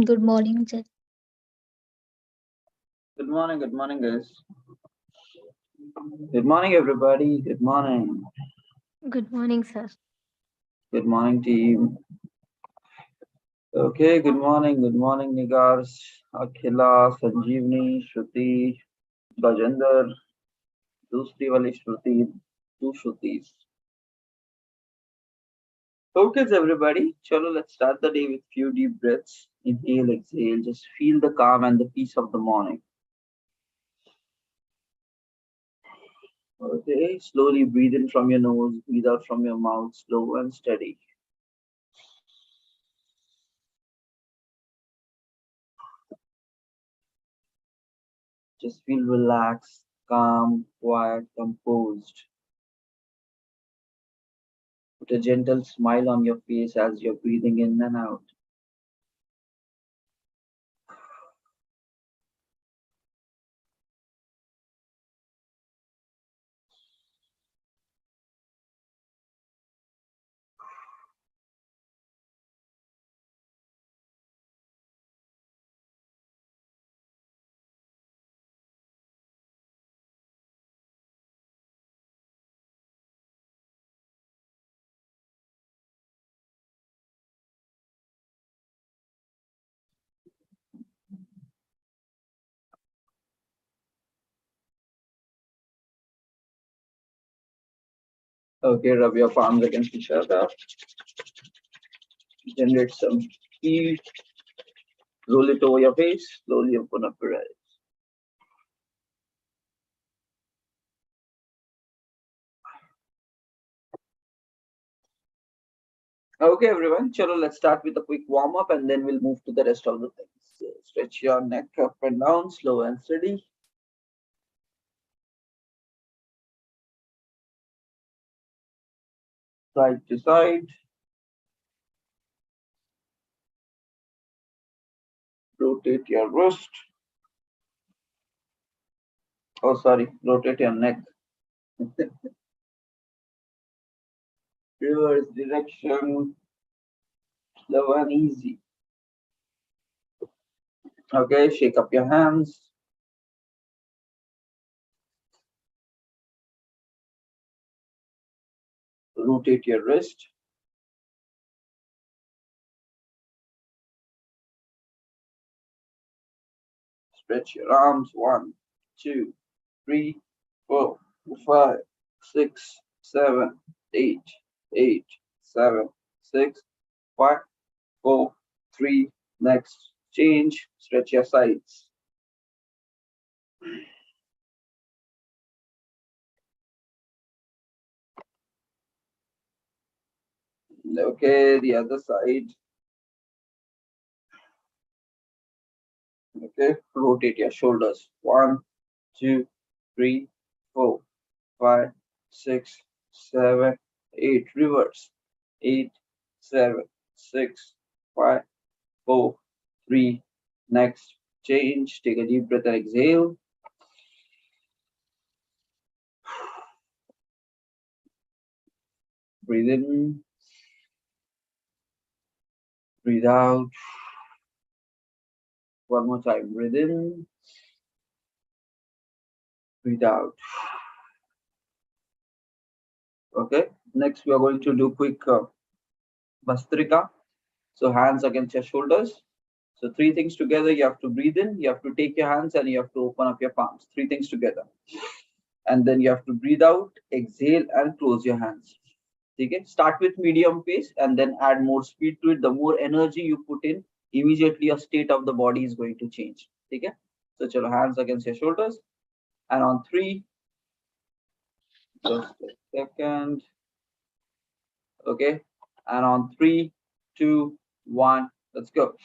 Good morning, sir. Good morning, guys. Good morning, everybody. Good morning. Good morning, sir. Good morning, team. Okay, good morning, Nigars, Akhila, Sanjeevni, Shruti, Gajendra, Dusri wali Shruti, two Shrutis. Okay, everybody. Chalo, let's start the day with few deep breaths. Inhale, exhale. Just feel the calm and the peace of the morning. Okay, slowly breathe in from your nose, breathe out from your mouth, slow and steady. Just feel relaxed, calm, quiet, composed. Put a gentle smile on your face as you're breathing in and out. Okay, rub your palms against each other. Generate some heat. Roll it over your face. Slowly open up your eyes. Okay, everyone. Chalo, let's start with a quick warm up and then we'll move to the rest of the things. So stretch your neck up and down, slow and steady. Side to side. Rotate your wrist. Oh, sorry. Rotate your neck. Reverse direction. Slow and easy. Okay, shake up your hands. Rotate your wrist. Stretch your arms. 1, 2, 3, 4, 5, 6, 7, 8, 8, 7, 6, 5, 4, 3. Next, change. Stretch your sides. Okay, the other side. Okay, rotate your shoulders. 1, 2, 3, 4, 5, 6, 7, 8. Reverse. 8, 7, 6, 5, 4, 3. Next, change. Take a deep breath and exhale. Breathe in. Breathe out. One more time. Breathe in. Breathe out. Okay. Next, we are going to do quick Bastrika. So hands against your shoulders. So 3 things together. You have to breathe in. You have to take your hands and you have to open up your palms. 3 things together. And then you have to breathe out, exhale, and close your hands. Okay. Start with medium pace and then add more speed to it. The more energy you put in, immediately your state of the body is going to change. Okay. So chalo, hands against your shoulders. And on 3, just a second. Okay. And on 3, 2, 1, let's go.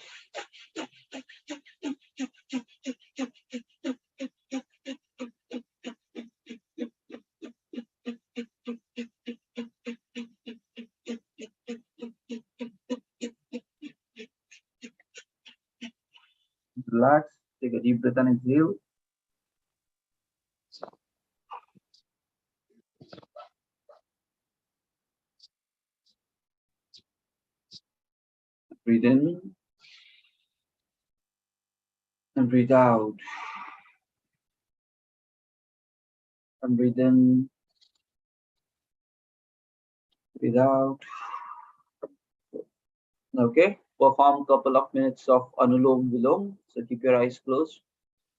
Relax, take a deep breath and exhale. Breathe in. and breathe out. And breathe in, breathe out. Okay, perform couple of minutes of Anulom Vilom. So keep your eyes closed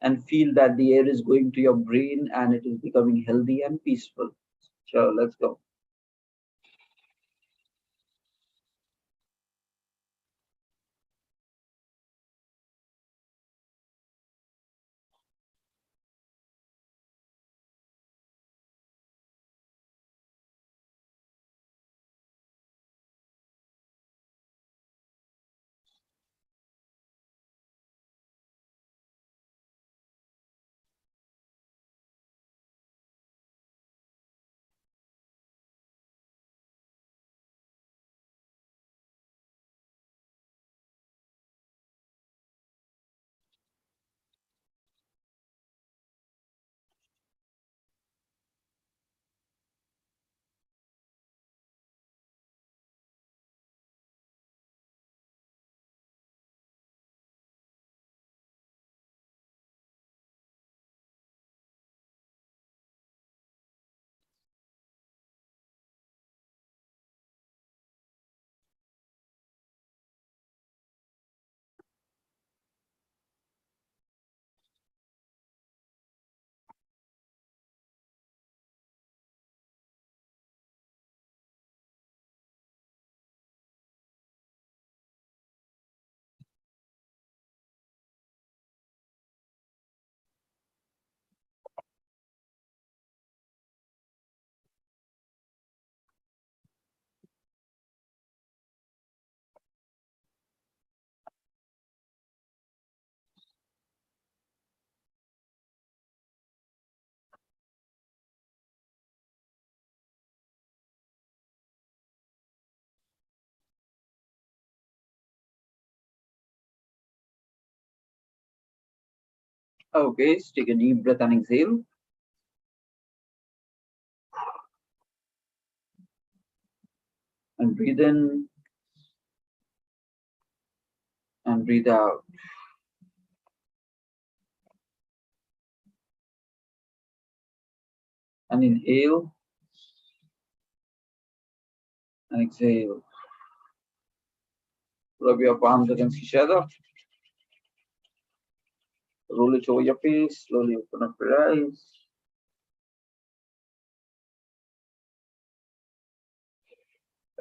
and feel that the air is going to your brain and it is becoming healthy and peaceful. Sure, let's go. Okay, so take a deep breath and exhale. And breathe in and breathe out. And inhale and exhale. Rub your palms against each other. Roll it over your face. Slowly open up your eyes.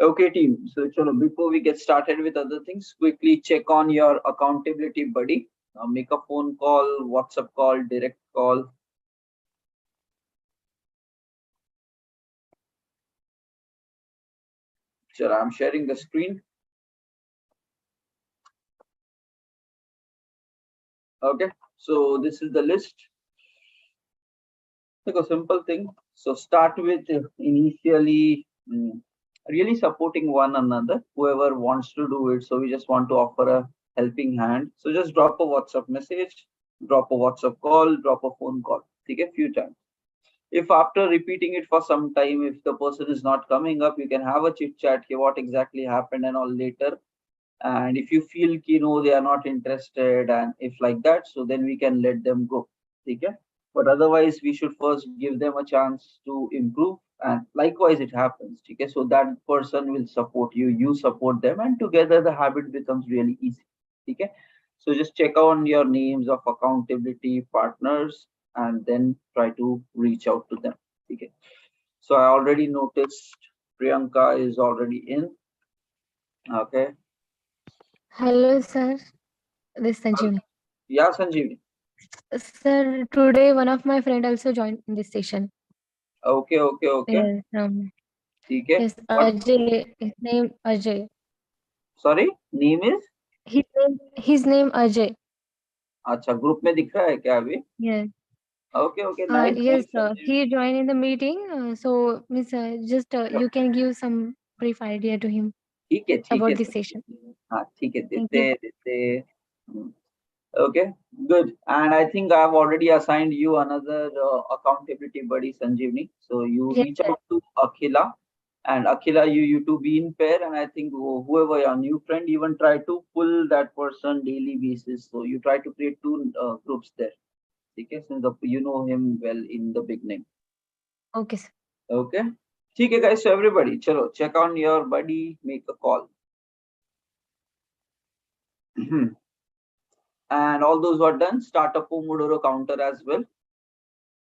Okay, team. So, chalo, before we get started with other things, quickly check on your accountability buddy. Make a phone call, WhatsApp call, direct call. Sure, I'm sharing the screen. Okay, so this is the list. Like a simple thing. So start with initially really supporting one another, whoever wants to do it. So we just want to offer a helping hand. So just drop a WhatsApp message, drop a WhatsApp call, drop a phone call. Take a few times. If after repeating it for some time, if the person is not coming up, you can have a chit chat here, what exactly happened and all later. And if you feel they are not interested, and if like that, so then we can let them go. Okay, but otherwise we should first give them a chance to improve, and likewise it happens. Okay, so that person will support you, you support them, and together the habit becomes really easy. Okay, so just check on your names of accountability partners and then try to reach out to them. Okay, so I already noticed Priyanka is already in. Okay. Hello, sir. This is Sanjeevani. Yeah, Sanjeev. Sir, today one of my friend also joined in this session. Okay, okay, okay. Yes, Okay. yes, What? Ajay. His name Ajay. Sorry, name is? His name Ajay. अच्छा group में दिख रहा है क्या अभी? Yes. Okay, okay, nice, Yes, nice, sir. Sanjeev. He joined in the meeting. So, Miss, just you can give some brief idea to him ठीक है about this Sanjeev. session. हाँ ठीक है Thank देते you. देते. Okay, good. And I think I've already assigned you another accountability buddy, Sanjeevni. So you Yes, reach sir. out to Akhila. And Akhila, you to be in pair, and I think whoever your new friend, even try to pull that person daily basis. So you try to create two groups there. Okay, since you know him well in the beginning. Okay, sir. Okay. Okay, guys. So everybody, chalo, check on your buddy, make a call. And all those who are done, start a Pomodoro counter as well.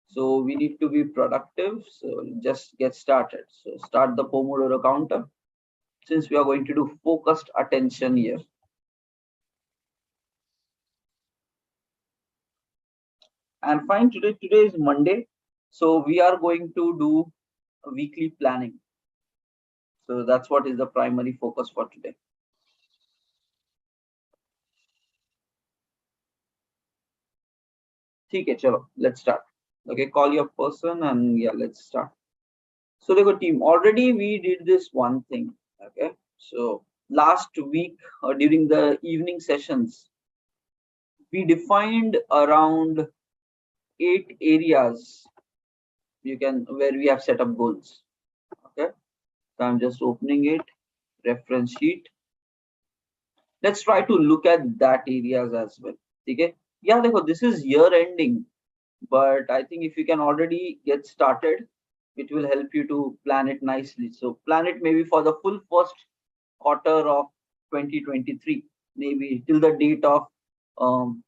So we need to be productive. So just get started. So start the Pomodoro counter, since we are going to do focused attention here. And fine, today is Monday. So we are going to do weekly planning. So that's what is the primary focus for today. Okay, chalo, let's start. Okay, call your person and yeah, let's start. So the team, already we did this one thing. Okay, so last week during the evening sessions, we defined around 8 areas you can where we have set up goals. Okay, so I'm just opening it, reference sheet. Let's try to look at that areas as well. Okay, yeah, this is year ending, but I think if you can already get started, it will help you to plan it nicely. So plan it maybe for the full first quarter of 2023, maybe till the date of um,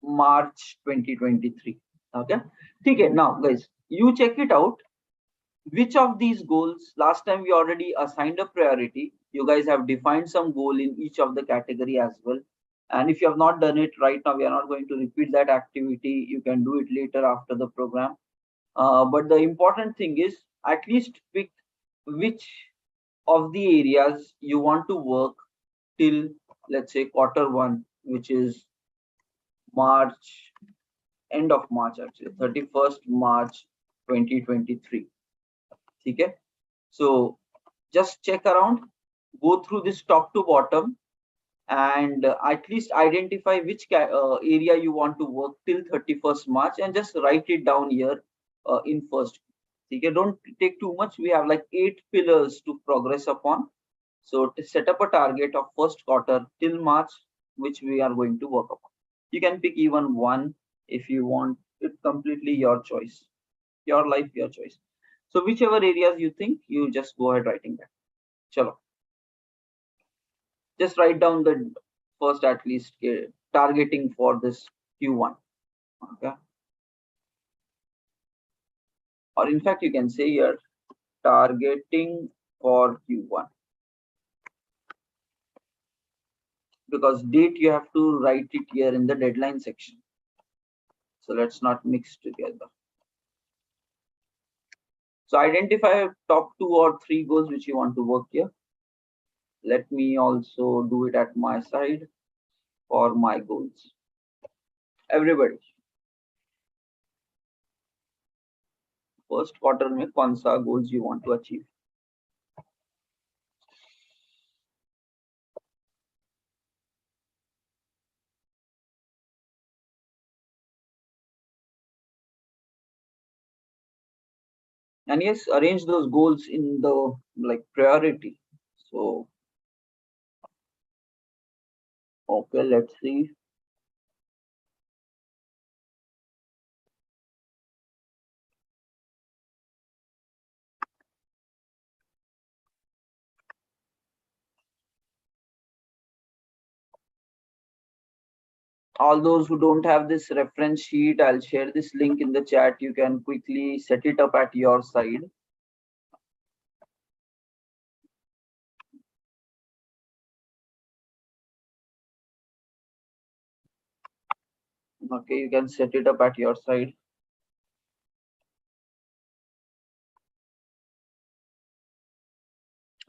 March 2023. Okay. Okay. Now, guys, you check it out. Which of these goals? Last time we already assigned a priority. You guys have defined some goal in each of the category as well. And if you have not done it right now, we are not going to repeat that activity. You can do it later after the program. But the important thing is at least pick which of the areas you want to work till, let's say, quarter 1, which is March, end of March actually, 31st March 2023. Okay. So just check around, go through this top to bottom, and at least identify which area you want to work till 31st March, and just write it down here in first. Okay, don't take too much. We have like 8 pillars to progress upon. So to set up a target of first quarter till March, which we are going to work upon. You can pick even one if you want. It's completely your choice, your life, your choice. So whichever areas you think, you just go ahead writing that. Chalo. Just write down the first at least targeting for this Q1. Okay. Or in fact, you can say here targeting for Q1, because date you have to write it here in the deadline section. So let's not mix together. So identify top 2 or 3 goals which you want to work here. Let me also do it at my side for my goals. Everybody, first quarter में कौन सा goals you want to achieve? And yes, arrange those goals in the like priority. So okay, let's see. All those who don't have this reference sheet, I'll share this link in the chat. You can quickly set it up at your side. Okay, you can set it up at your side.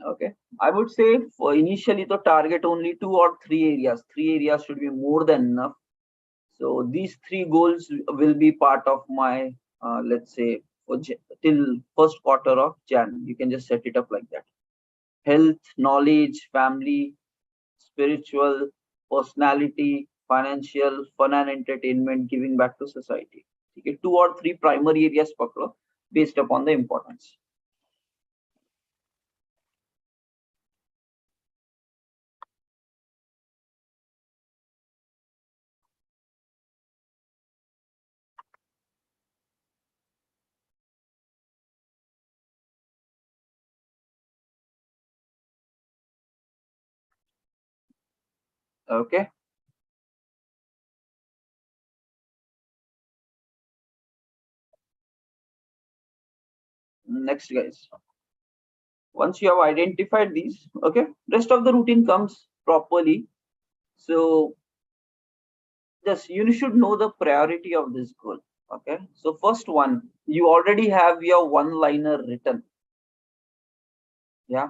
Okay, I would say for initially the target only 2 or 3 areas. 3 areas should be more than enough. So these 3 goals will be part of my let's say for till first quarter of Jan. You can just set it up like that. Health, knowledge, family, spiritual, personality, financial, fun and entertainment, giving back to society. Okay, 2 or 3 primary areas paklo based upon the importance. Okay. Next, guys. Once you have identified these, okay, rest of the routine comes properly. So just you should know the priority of this goal. Okay. So first one, you already have your one liner written. Yeah.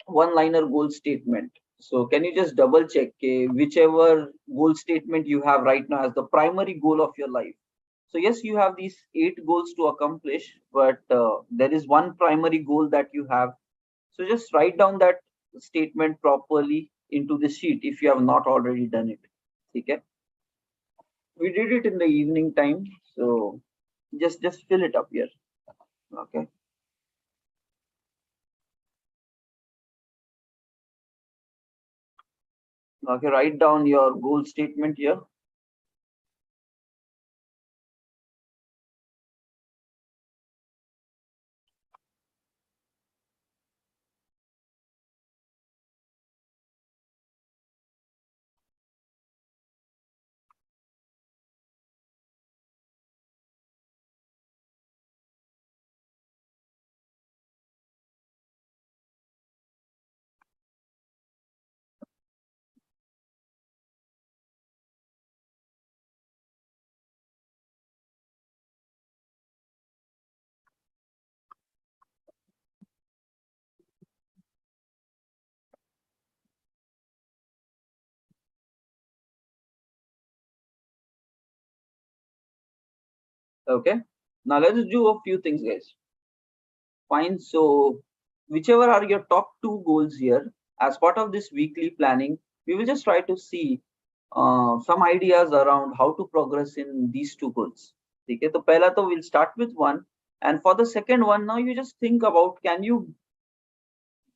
One liner goal statement. So can you just double check whichever goal statement you have right now as the primary goal of your life? So yes, you have these 8 goals to accomplish, but there is one primary goal that you have. So just write down that statement properly into the sheet if you have not already done it. Okay. We did it in the evening time, so just fill it up here. Okay. Okay. Write down your goal statement here. Okay. Now let's do a few things, guys. Fine. So whichever are your top 2 goals here, as part of this weekly planning, we will just try to see some ideas around how to progress in these 2 goals. Okay. So pehla to we'll start with one, and for the second one, now you just think about can you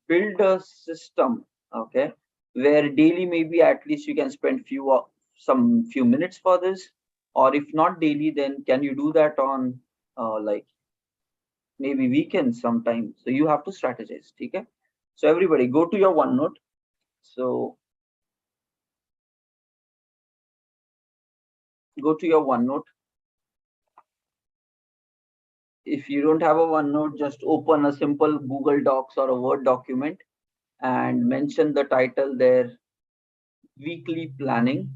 build a system, okay, where daily maybe at least you can spend some few minutes for this, or if not daily, then can you do that on like maybe weekends sometime. So you have to strategize. Okay. So everybody go to your OneNote. So go to your OneNote. If you don't have a OneNote, just open a simple Google Docs or a Word document and mention the title there, weekly planning.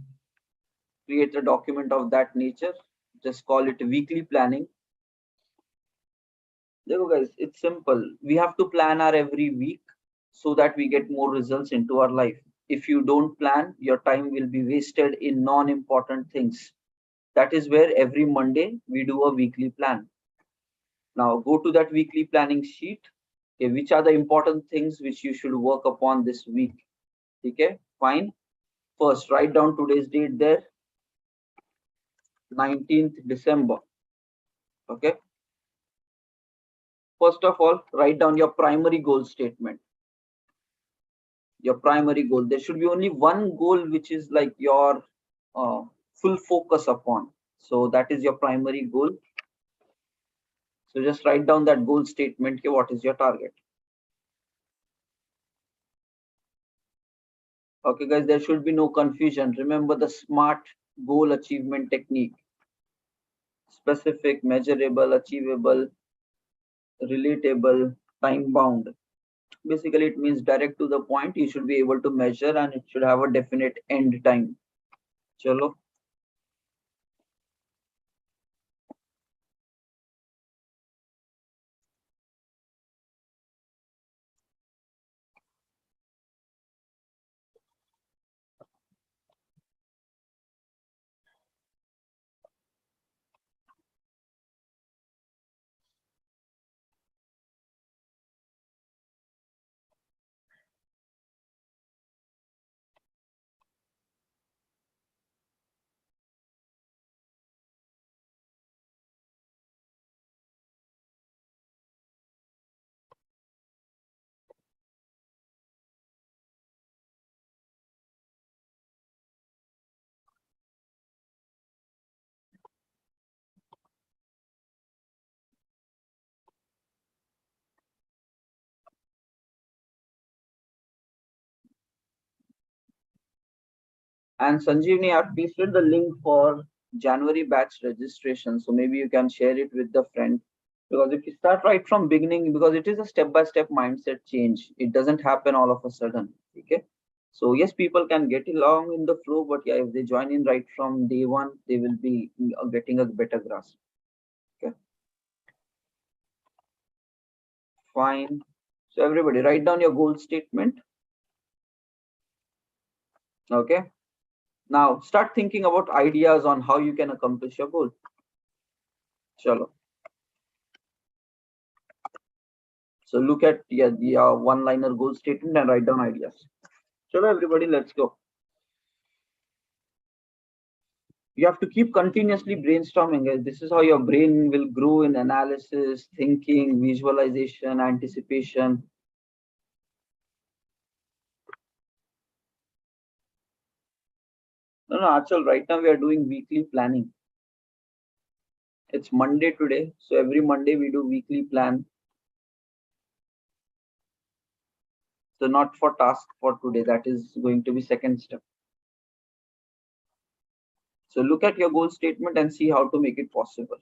Create a document of that nature. Just call it weekly planning. There guys, it's simple. We have to plan our every week so that we get more results into our life. If you don't plan, your time will be wasted in non-important things. That is where every Monday we do a weekly plan. Now go to that weekly planning sheet. Okay, which are the important things which you should work upon this week? Okay, fine. First, write down today's date there, 19th December. Okay. First of all, write down your primary goal statement. Your primary goal. There should be only one goal which is like your full focus upon. So that is your primary goal. So just write down that goal statement. Okay, what is your target? Okay, guys, there should be no confusion. Remember the SMART goal achievement technique: specific, measurable, achievable, relatable, time bound. Basically, it means direct to the point. You should be able to measure and it should have a definite end time. Chalo. And Sanjeevni, I've pasted the link for January batch registration. So maybe you can share it with the friend. Because if you start right from beginning, because it is a step-by-step mindset change, it doesn't happen all of a sudden. Okay. So yes, people can get along in the flow, but yeah, if they join in right from day one, they will be getting a better grasp. Okay. Fine. So everybody write down your goal statement. Okay. Now start thinking about ideas on how you can accomplish your goal. Chalo. So look at the one-liner goal statement and write down ideas. Chalo everybody, let's go. You have to keep continuously brainstorming, guys. This is how your brain will grow in analysis, thinking, visualization, anticipation. No, Achal, right now we are doing weekly planning. It's Monday today, so every Monday we do weekly plan. So not for task for today, that is going to be second step. So look at your goal statement and see how to make it possible.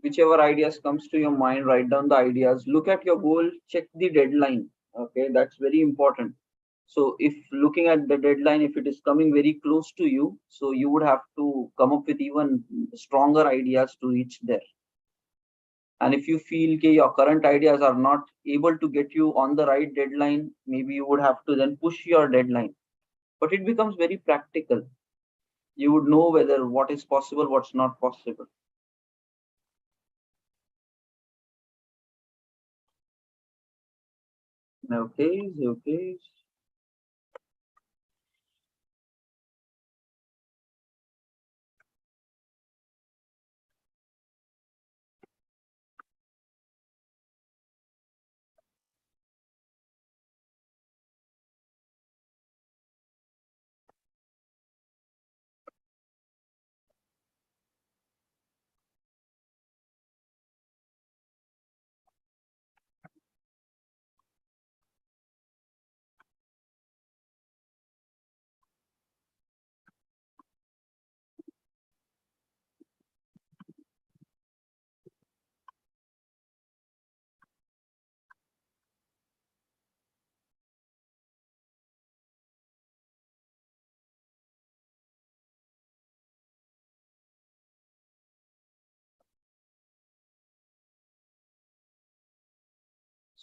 Whichever ideas comes to your mind, write down the ideas. Look at your goal, check the deadline. Okay, that's very important. So if looking at the deadline, if it is coming very close to you, so you would have to come up with even stronger ideas to reach there. And if you feel that your current ideas are not able to get you on the right deadline, maybe you would have to then push your deadline. But it becomes very practical. You would know whether what is possible, what's not possible. Okay, okay.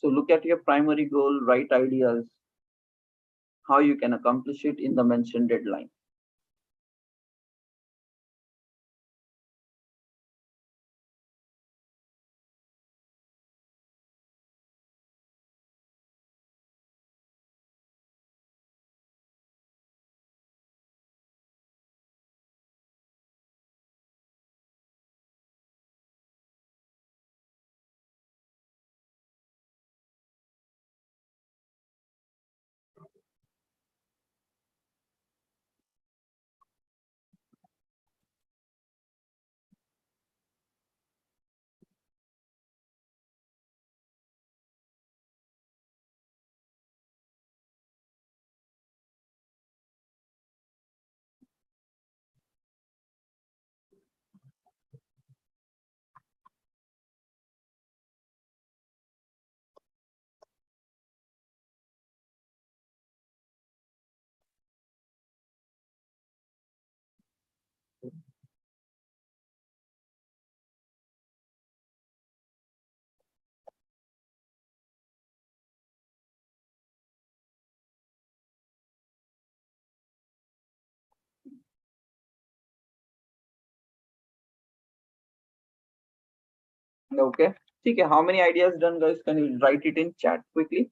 So look at your primary goal, write ideas, how you can accomplish it in the mentioned deadline. Okay. Okay. How many ideas done, guys? Can you write it in chat quickly?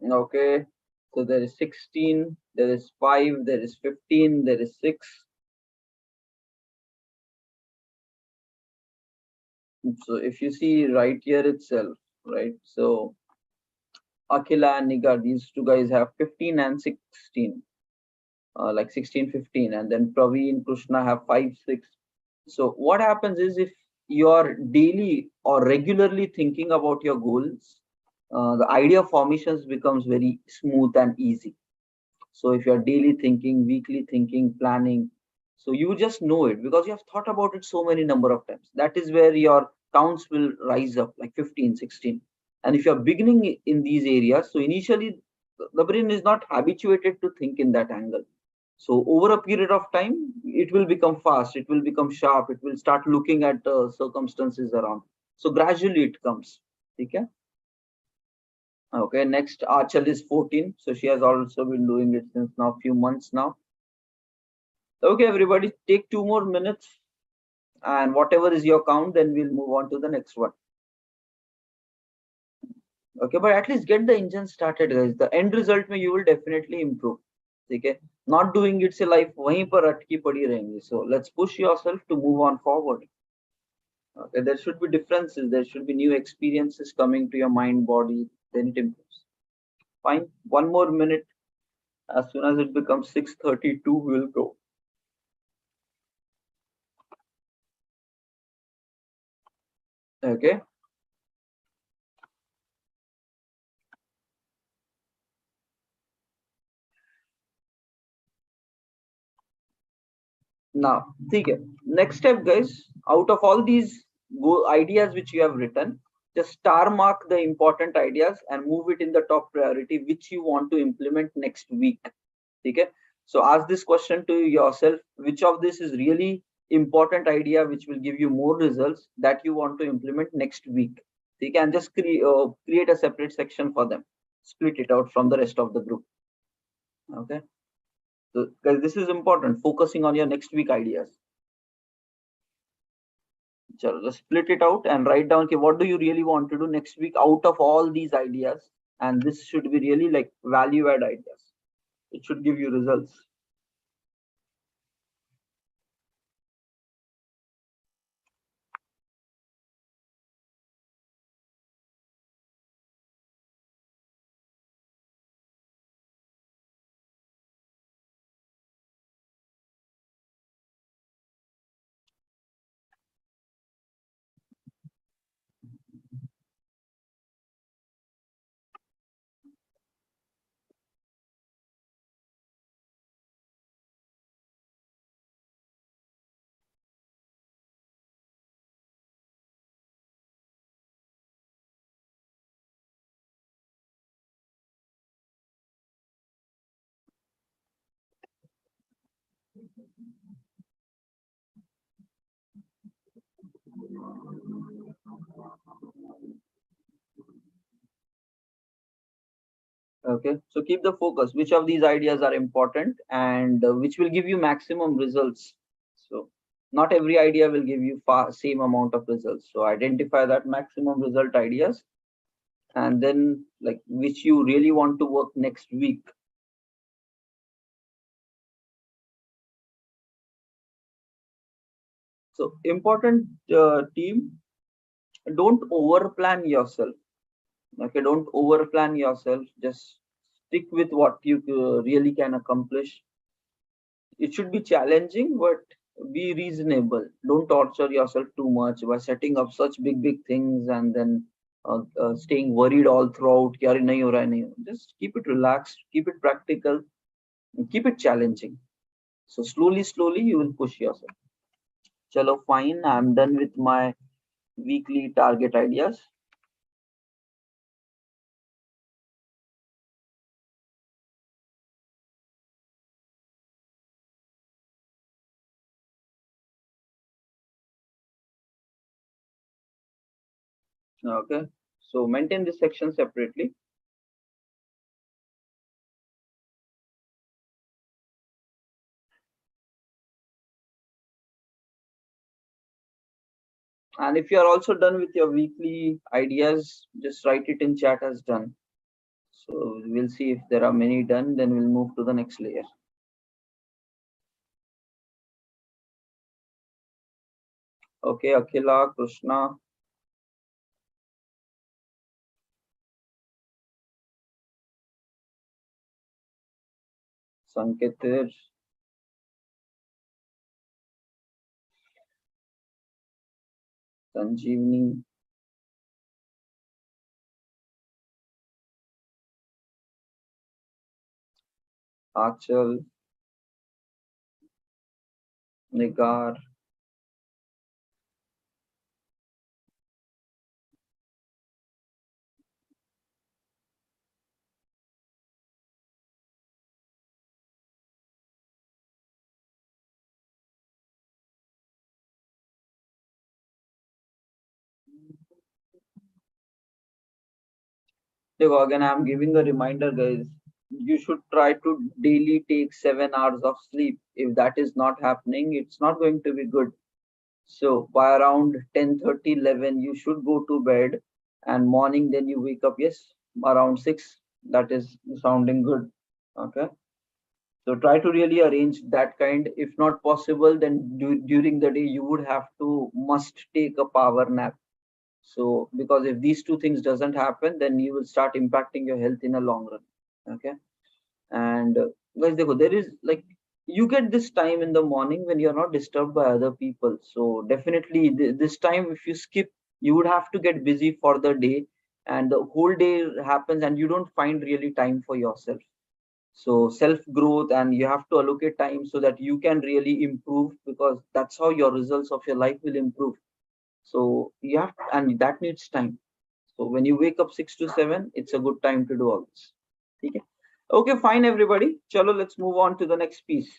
Okay. So there is 16, there is 5, there is 15, there is 6. So if you see right here itself, right? So Akila and Nigar, these two guys have 15 and 16, like 16, 15, and then Praveen, Krishna have 5, 6. So what happens is if you are daily or regularly thinking about your goals, the idea formations becomes very smooth and easy. So if you're daily thinking, weekly thinking, planning, so you just know it because you have thought about it so many number of times. That is where your counts will rise up like 15, 16. And if you're beginning in these areas, so initially the brain is not habituated to think in that angle. So over a period of time, it will become fast, it will become sharp, it will start looking at circumstances around. So gradually it comes. Okay. Okay, next Achal is 14. So she has also been doing it since now few months now. Okay, everybody, take 2 more minutes and whatever is your count, then we'll move on to the next one. Okay, but at least get the engine started, guys. The end result may you will definitely improve. Okay, not doing it's a life wahin par atki padi rahengi. So let's push yourself to move on forward. Okay, there should be differences. There should be new experiences coming to your mind, body. Then it improves. Fine. 1 more minute. As soon as it becomes 6:32, we'll go. Okay. Now, okay. Next step, guys. Out of all these ideas which you have written, just star mark the important ideas and move it in the top priority, which you want to implement next week. Okay. So ask this question to yourself: which of this is really important idea, which will give you more results that you want to implement next week? So you can just create a separate section for them. Split it out from the rest of the group. Okay. So, guys, this is important. Focusing on your next week ideas. Just split it out and write down, okay, what do you really want to do next week out of all these ideas? And this should be really like value add ideas. It should give you results. Okay, so keep the focus. Which of these ideas are important and which will give you maximum results? So not every idea will give you same amount of results. So identify that maximum result ideas, and then like which you really want to work next week. So important, team, don't over plan yourself. Okay, don't over plan yourself. Just stick with what you really can accomplish. It should be challenging, but be reasonable. Don't torture yourself too much by setting up such big things and then staying worried all throughout. "Yaar, nahi ho raha hai, nahi ho." Just keep it relaxed, keep it practical, and keep it challenging. So slowly you will push yourself. Chalo, fine, I'm done with my weekly target ideas. Okay, so maintain this section separately. And if you are also done with your weekly ideas, just write it in chat as done. So we'll see if there are many done, then we'll move to the next layer. Okay, Akhila, Krishna, Sanketir, Sanjeevni, Achal, Nigar. So again, I'm giving a reminder, guys. You should try to daily take 7 hours of sleep. If that is not happening, it's not going to be good. So by around 10:30, 11, you should go to bed, and morning then you wake up. Yes, around 6. That is sounding good. Okay. So try to really arrange that kind. If not possible, then during the day you would have to must take a power nap. So because if these two things doesn't happen, then you will start impacting your health in a long run. Okay. And guys, there is like you get this time in the morning when you're not disturbed by other people. So definitely this time, if you skip, you would have to get busy for the day, and the whole day happens, and you don't find really time for yourself. So self growth, and you have to allocate time so that you can really improve, because that's how your results of your life will improve. So you have, and that needs time. So when you wake up 6 to 7, it's a good time to do all this. Okay, okay, fine, everybody. Chalo, let's move on to the next piece.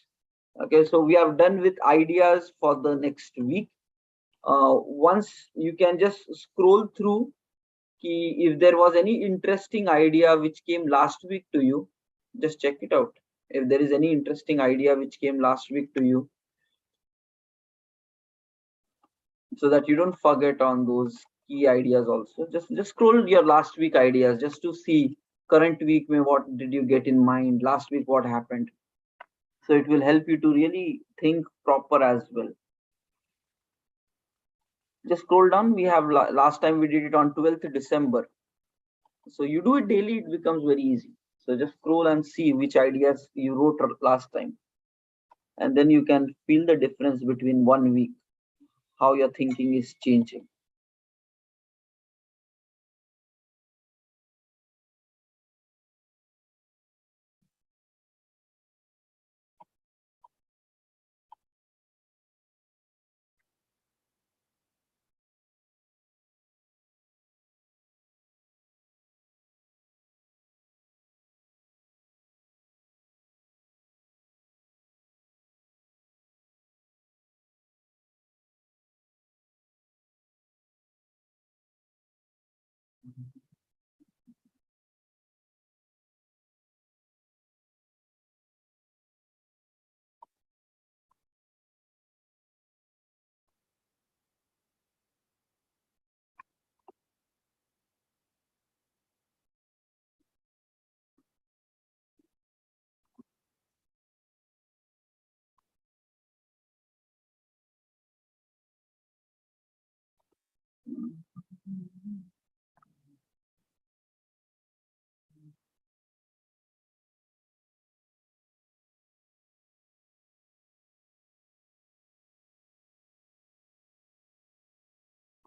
Okay, so we are done with ideas for the next week. Once you can just scroll through, if there was any interesting idea which came last week to you, just check it out. If there is any interesting idea which came last week to you, so that you don't forget on those key ideas also, just scroll your last week ideas just to see current week mein what did you get in mind, last week what happened. So it will help you to really think proper as well. Just scroll down. We have last time we did it on 12th December. So you do it daily, it becomes very easy. So just scroll and see which ideas you wrote last time, and then you can feel the difference between 1 week, how your thinking is changing.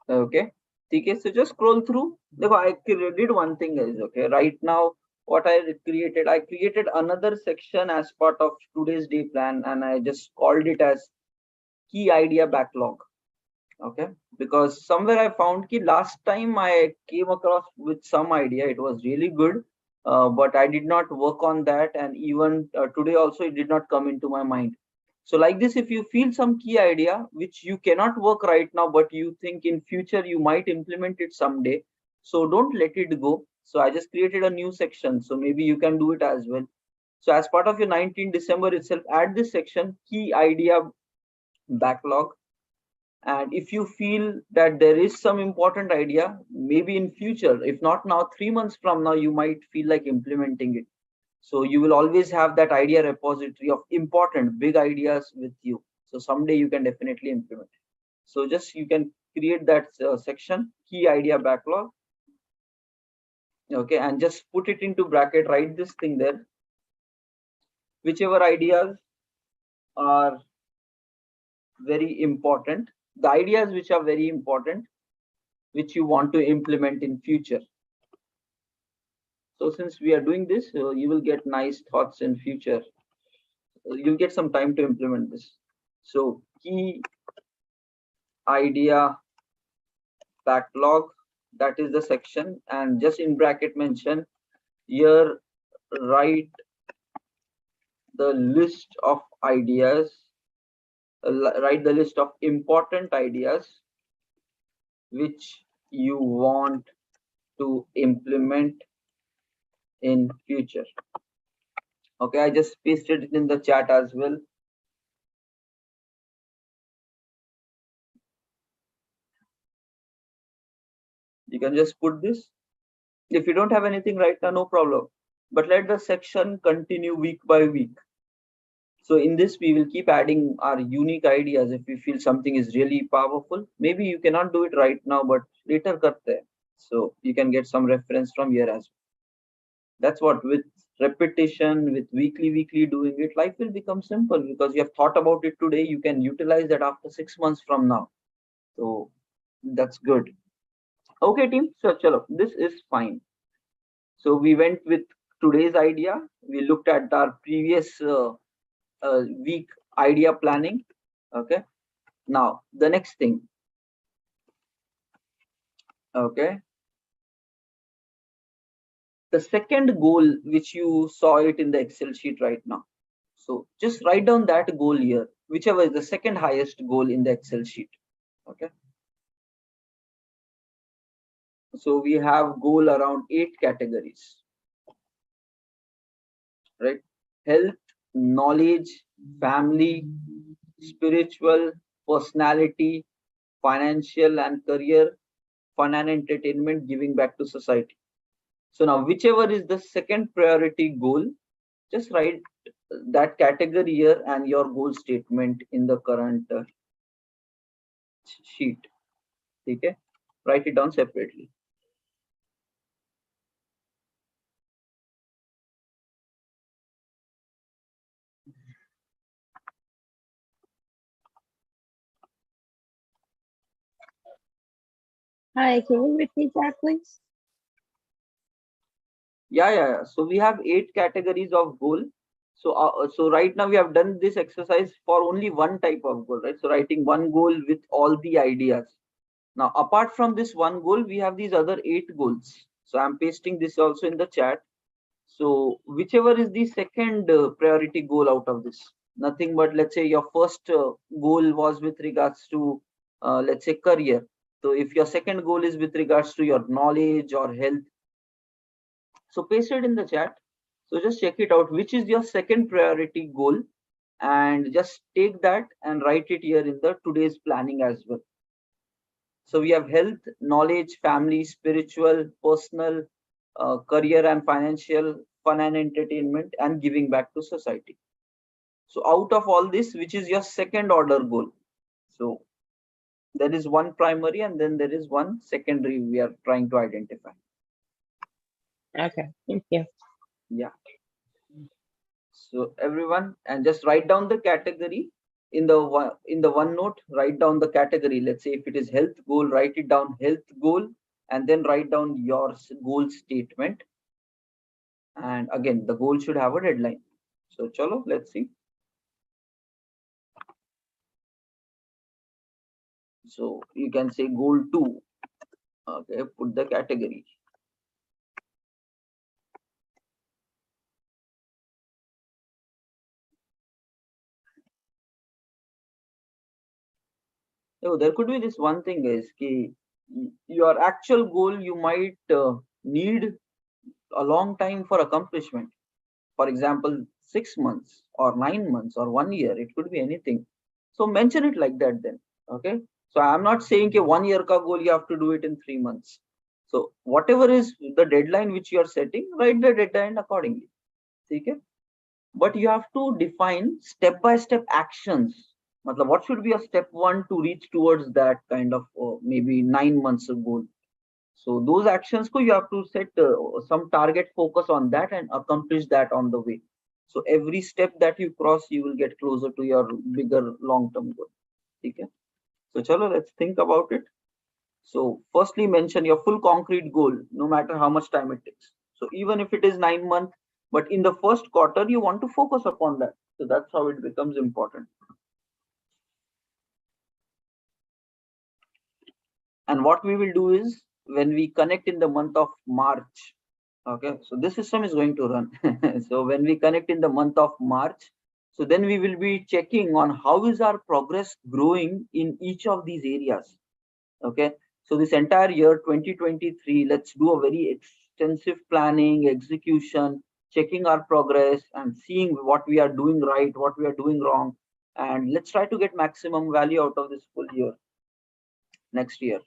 Okay. Okay, so just scroll through. Look, I did one thing, guys. Okay, right now, what I created another section as part of today's day plan, and I just called it as key idea backlog. Okay, because somewhere I found ki last time I came across with some idea, it was really good, but I did not work on that, and even today also it did not come into my mind. So like this, if you feel some key idea which you cannot work right now, but you think in future you might implement it someday, so don't let it go. So I just created a new section, so maybe you can do it as well. So as part of your 19 December itself, add this section key idea backlog. And if you feel that there is some important idea, maybe in future, if not now, 3 months from now, you might feel like implementing it. So you will always have that idea repository of important big ideas with you, so someday you can definitely implement it. So just you can create that section key idea backlog. Okay, and just put it into bracket, write this thing there, whichever ideas are very important, the ideas which are very important, which you want to implement in future. So since we are doing this, you will get nice thoughts in future. You'll get some time to implement this. So key idea backlog, that is the section, and just in bracket mention here, write the list of ideas, write the list of important ideas which you want to implement in future. Okay, I just pasted it in the chat as well. You can just put this. If you don't have anything right now, no problem, but let the section continue week by week. So in this, we will keep adding our unique ideas. If we feel something is really powerful, maybe you cannot do it right now, but later karte hain. So you can get some reference from here as well. That's what, with repetition, with weekly doing it, life will become simple, because you have thought about it today, you can utilize that after 6 months from now. So that's good. Okay, team. So chalo, this is fine. So we went with today's idea. We looked at our previous week idea planning. Okay. Now the next thing. Okay. The second goal, which you saw it in the Excel sheet right now. So just write down that goal here, whichever is the second highest goal in the Excel sheet. Okay. So we have goal around 8 categories, right? Health, knowledge, family, spiritual, personality, financial and career, fun and entertainment, giving back to society. So now whichever is the second priority goal, just write that category here and your goal statement in the current sheet. Okay, write it down separately. Hi, can you repeat that, please? Yeah. So we have 8 categories of goal. So right now we have done this exercise for only one type of goal, right? So writing one goal with all the ideas. Now apart from this one goal, we have these other 8 goals. So I'm pasting this also in the chat. So whichever is the second priority goal out of this, nothing but, let's say your first goal was with regards to let's say career. So if your second goal is with regards to your knowledge or health, so paste it in the chat. So just check it out, which is your second priority goal, and just take that and write it here in the today's planning as well. So we have health, knowledge, family, spiritual, personal, career and financial, fun and entertainment, and giving back to society. So out of all this, which is your second order goal? So there is one primary and then there is one secondary we are trying to identify. Okay, thank you. Yeah. So everyone, and just write down the category in the OneNote. Write down the category. Let's say if it is health goal, write it down health goal, and then write down your goal statement. And again, the goal should have a deadline. So chalo, let's see. So you can say goal 2. Okay, put the category. Oh, there could be this one thing, guys. Ki your actual goal you might need a long time for accomplishment. For example, 6 months or 9 months or 1 year. It could be anything. So mention it like that then. Okay. So I'm not saying a 1 year ka goal you have to do it in 3 months. So whatever is the deadline which you are setting, write the deadline accordingly. Okay. But you have to define step-by-step actions. Matlab, what should be a step 1 to reach towards that kind of maybe 9 months goal? So those actions ko you have to set some target focus on that and accomplish that on the way. So every step that you cross, you will get closer to your bigger long-term goal. Okay. So chalo, let's think about it. So firstly, mention your full concrete goal, no matter how much time it takes. So even if it is 9 months, but in the first quarter, you want to focus upon that. So that's how it becomes important. And what we will do is when we connect in the month of March, okay, so this system is going to run. So when we connect in the month of March, so then we will be checking on how is our progress growing in each of these areas. Okay, so this entire year 2023, let's do a very extensive planning, execution, checking our progress and seeing what we are doing right, what we are doing wrong, and let's try to get maximum value out of this full year next year.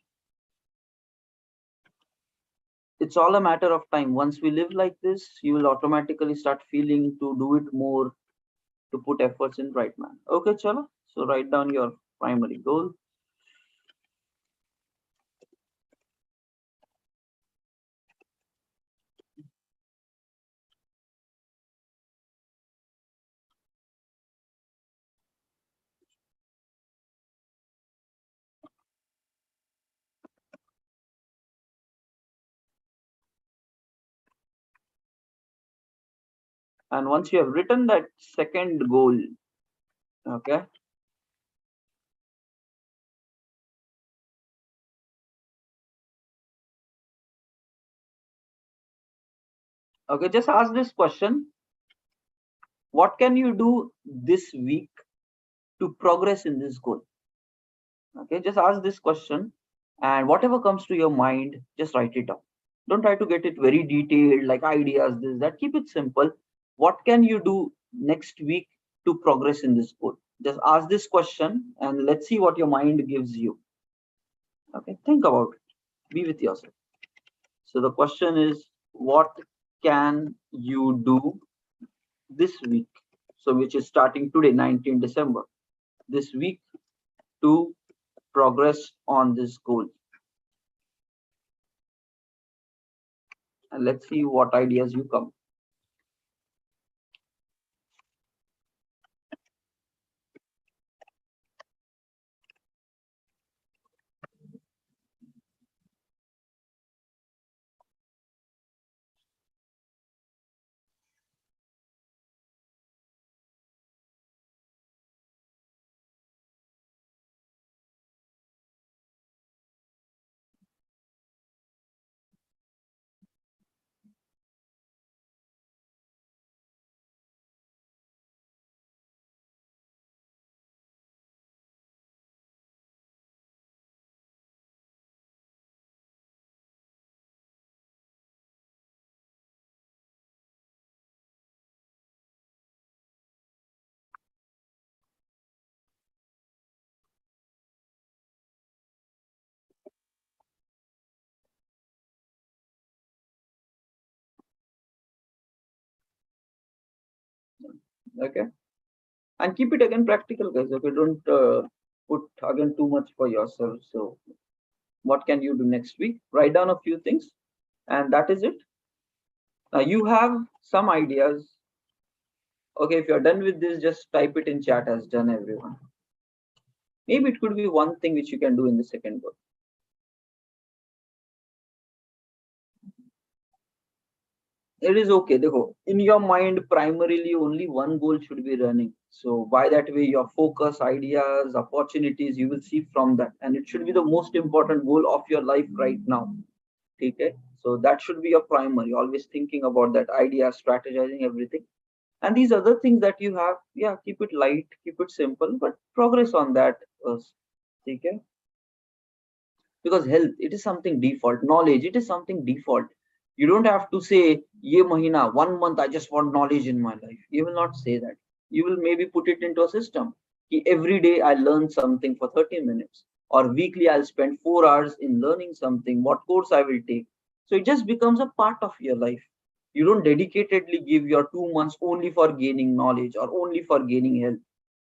It's all a matter of time. Once we live like this, you will automatically start feeling to do it more, to put efforts in right man. Okay, chalo. So write down your primary goal. And once you have written that second goal, okay, okay, just ask this question: what can you do this week to progress in this goal? Okay, just ask this question, and whatever comes to your mind, just write it down. Don't try to get it very detailed, like ideas, this, that. Keep it simple. What can you do next week to progress in this goal? Just ask this question and let's see what your mind gives you. Okay, think about it. Be with yourself. So the question is, what can you do this week? So which is starting today, 19 December, this week, to progress on this goal. And let's see what ideas you come. Okay, and keep it again practical, guys. Okay, don't put again too much for yourself. So what can you do next week? Write down a few things, and that is it. Now you have some ideas. Okay, if you're done with this, just type it in chat as done, everyone. Maybe it could be one thing which you can do in the second book. It is okay. Dekho, in your mind, primarily only one goal should be running. So by that way, your focus, ideas, opportunities, you will see from that. And it should be the most important goal of your life right now. Okay. So that should be your primary, always thinking about that idea, strategizing everything. And these other things that you have, yeah, keep it light, keep it simple, but progress on that. Okay, because health, it is something default. Knowledge, it is something default. You don't have to say ye mahina 1 month I just want knowledge in my life. You will not say that. You will maybe put it into a system. Every day I learn something for 30 minutes, or weekly I'll spend 4 hours in learning something, what course I will take. So it just becomes a part of your life. You don't dedicatedly give your 2 months only for gaining knowledge or only for gaining health.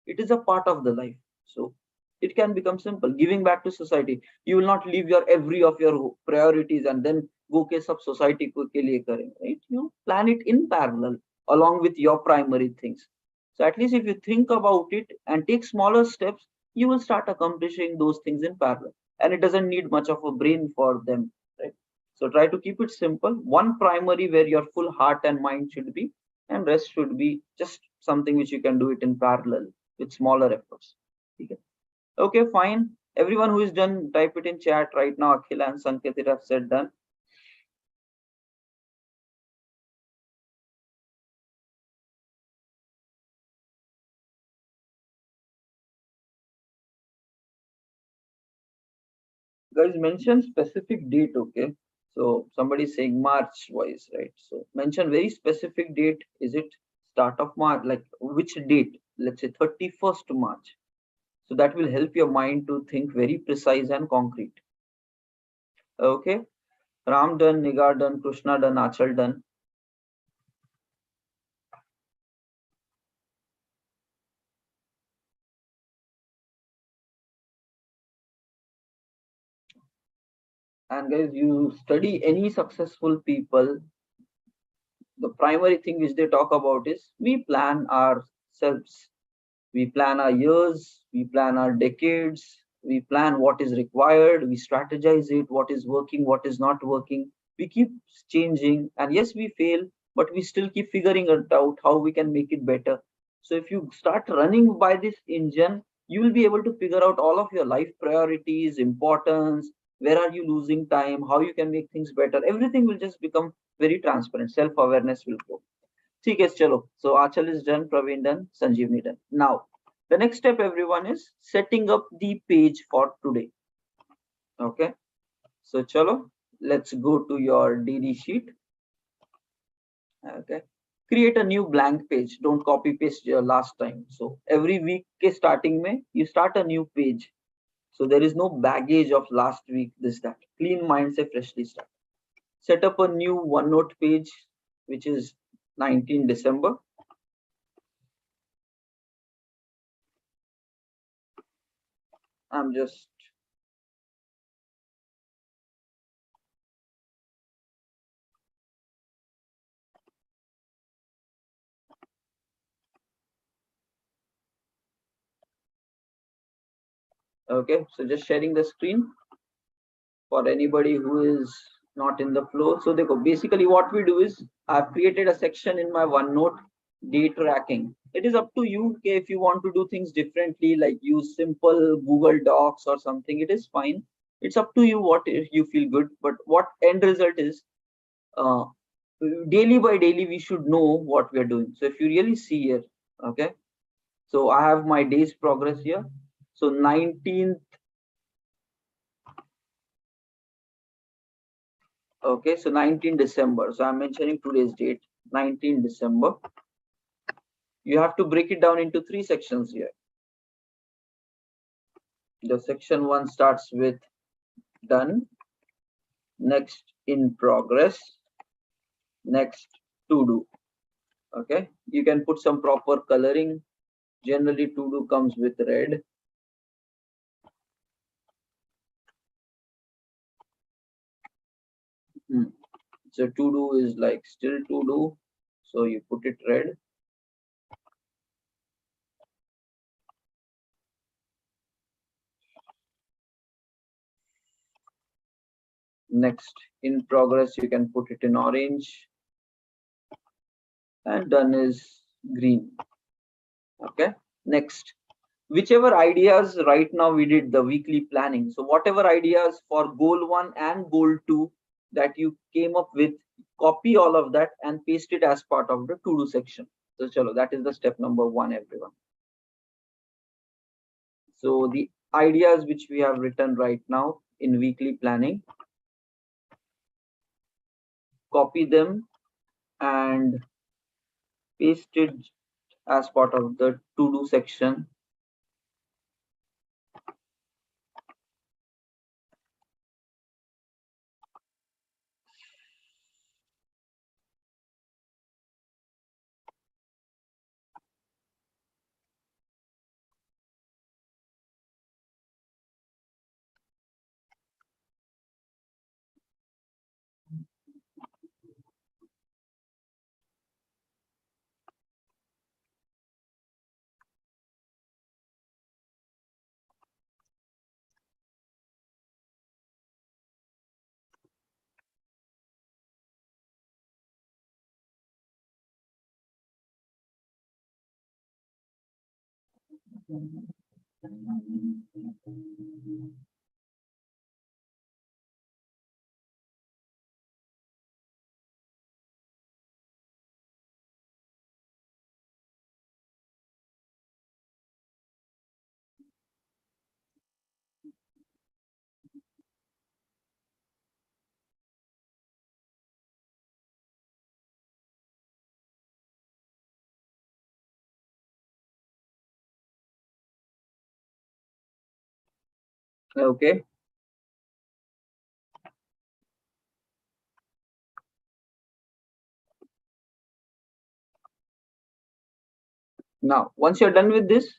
It is a part of the life. So it can become simple, giving back to society. You will not leave your every of your priorities and then go ke sab society ko ke liye karenge, right? You plan it in parallel along with your primary things. So at least if you think about it and take smaller steps, you will start accomplishing those things in parallel, and it doesn't need much of a brain for them, right? So try to keep it simple, one primary where your full heart and mind should be, and rest should be just something which you can do it in parallel with smaller efforts. Okay. Okay, fine. Everyone who is done, type it in chat right now. Akhila and Sanket have said done. Guys, mention specific date, okay? So somebody is saying March wise, right? So mention very specific date. Is it start of March? Like which date? Let's say 31st March. So that will help your mind to think very precise and concrete. Okay. Ram done, Nigar done, Krishna done, Achal done. And guys, you study any successful people, the primary thing which they talk about is we plan ourselves. We plan our years, we plan our decades, we plan what is required, we strategize it, what is working, what is not working. We keep changing, and yes, we fail, but we still keep figuring it out how we can make it better. So if you start running by this engine, you will be able to figure out all of your life priorities, importance, where are you losing time, how you can make things better. Everything will just become very transparent. Self-awareness will grow. ठीक है चलो. So Achal is done, Praveen done, Sanjeevni done. Now the next step, everyone, is setting up the page for today. Okay, so chalo, let's go to your DD sheet. Okay, create a new blank page. Don't copy paste your last time. So every week ke starting mein you start a new page, so there is no baggage of last week, this that. Clean mind se freshly start. Set up a new OneNote page which is 19 December. I'm just okay, so just sharing the screen for anybody who is not in the flow. So basically what we do is I've created a section in my OneNote, day tracking. It is up to you, okay, if you want to do things differently, like use simple Google Docs or something, it is fine. It's up to you what you feel good, but what end result is, uh, daily by daily we should know what we are doing. So if you really see here, okay, so I have my day's progress here. So 19th. Okay, so 19 December. So I'm mentioning today's date, 19 December. You have to break it down into 3 sections here. The section 1 starts with done, next in progress, next to do. Okay, you can put some proper coloring. Generally to do comes with red. So to do is like still to do, so you put it red. Next, in progress, you can put it in orange, and done is green. Okay, next, whichever ideas right now we did the weekly planning. So whatever ideas for goal 1 and goal 2 that you came up with, copy all of that and paste it as part of the to do section. So chalo, that is the step number 1, everyone. So the ideas which we have written right now in weekly planning, copy them and paste it as part of the to do section. Okay, now once you're done with this,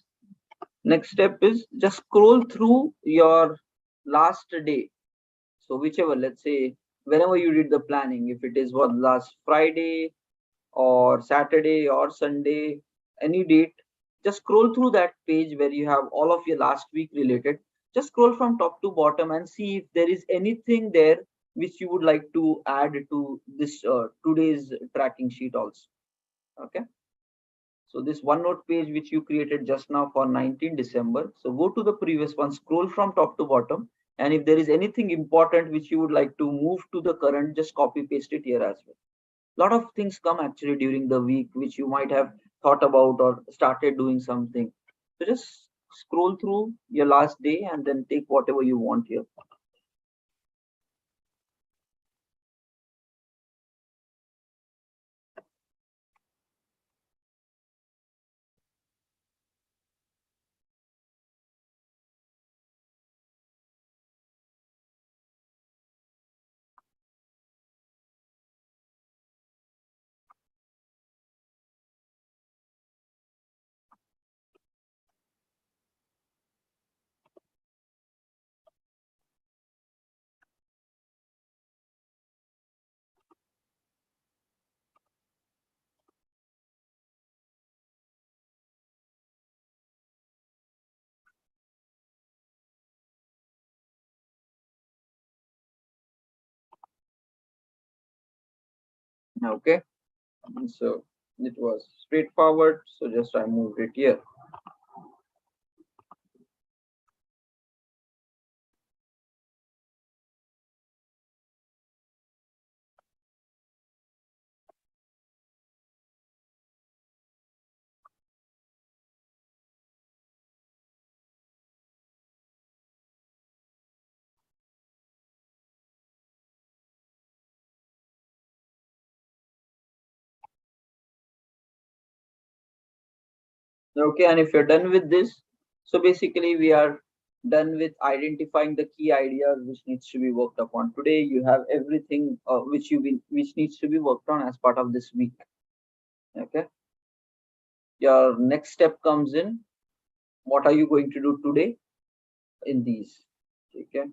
next step is just scroll through your last day. So whichever, let's say whenever you did the planning, if it is what last Friday or Saturday or Sunday, any date, just scroll through that page where you have all of your last week related. Just scroll from top to bottom and see if there is anything there which you would like to add to this today's tracking sheet also. Okay. So this OneNote page which you created just now for 19 December. So go to the previous one, scroll from top to bottom. And if there is anything important which you would like to move to the current, just copy paste it here as well. A lot of things come actually during the week which you might have thought about or started doing something. So just scroll through your last day and then take whatever you want here. Okay. So it was straightforward. So just I moved it here. Okay, and if you're done with this, so basically we are done with identifying the key ideas which needs to be worked upon. Today you have everything which needs to be worked on as part of this week. Okay. Your next step comes in. What are you going to do today in these? Okay.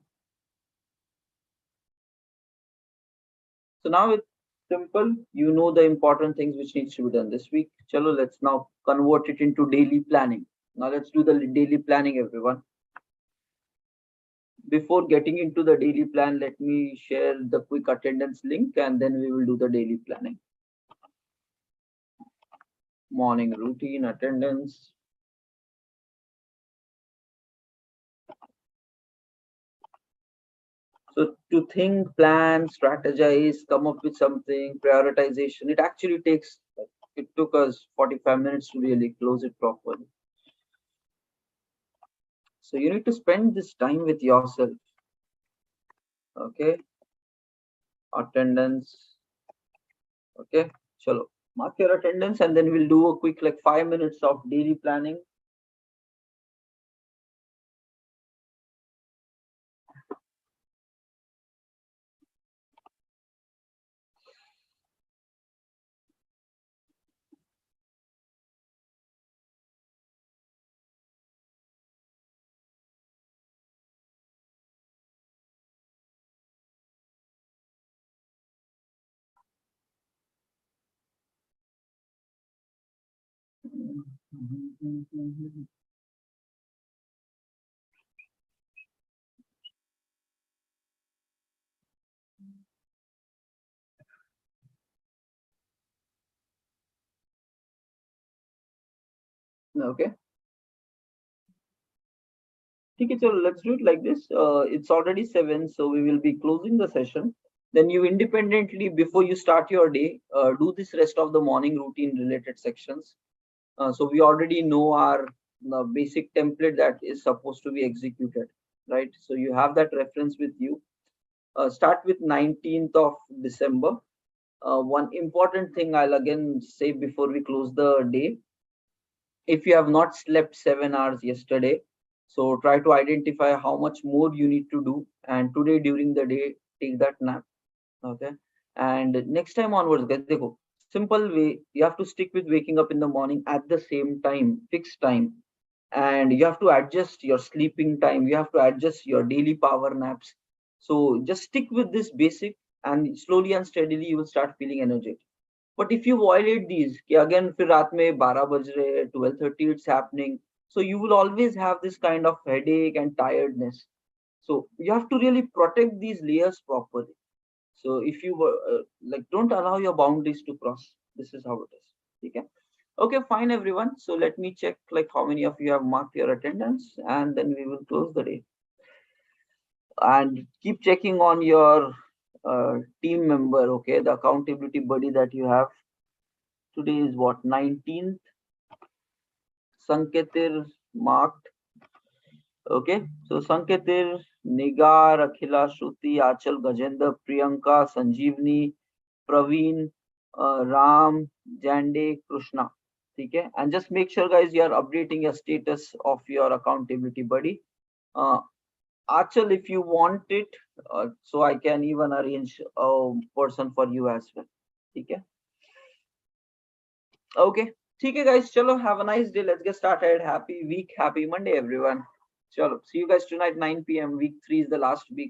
So now it's simple. You know the important things which needs to be done this week. Chalo, let's now convert it into daily planning. Now let's do the daily planning, everyone. Before getting into the daily plan, let me share the quick attendance link and then we will do the daily planning. Morning routine, attendance. So to think, plan, strategize, come up with something, prioritization, it actually takes, it took us 45 minutes to really close it properly. So you need to spend this time with yourself. Okay. Attendance. Okay. Chalo. Mark your attendance and then we'll do a quick like 5 minutes of daily planning. Okay. Okay, so let's do it like this. It's already 7, so we will be closing the session. Then you independently, before you start your day, do this rest of the morning routine related sections. So we already know our basic template that is supposed to be executed, right? So you have that reference with you. Start with 19th of December. One important thing I'll again say before we close the day, if you have not slept 7 hours yesterday, so try to identify how much more you need to do, and today during the day take that nap. Okay. And next time onwards, guys, देखो, simple way, you have to stick with waking up in the morning at the same time, fixed time, and you have to adjust your sleeping time, you have to adjust your daily power naps. So just stick with this basic, and slowly and steadily you will start feeling energetic. But if you violate these, कि again फिर रात में 12 बज रहे हैं, 12:30 it's happening, so you will always have this kind of headache and tiredness. So you have to really protect these layers properly. So if you like, don't allow your boundaries to cross. This is how it is. Okay. Okay, fine, everyone. So let me check like how many of you have marked your attendance, and then we will close the day. And keep checking on your team member. Okay, the accountability buddy that you have. Today is what, 19th. Sanketir marked. Okay, so Sanketir, Nigar, Akhila, Shruti, Achal, Gajendra, Priyanka, Sanjeevni, Praveen, Ram, Jande, Krishna. Okay, and just make sure, guys, you are updating your status of your accountability buddy. Achal, if you want it, so I can even arrange a person for you as well. Okay. Okay. Okay, guys. Chalo, have a nice day. Let's get started. Happy week. Happy Monday, everyone. Chalo. See you guys tonight, 9 p.m. Week 3 is the last week of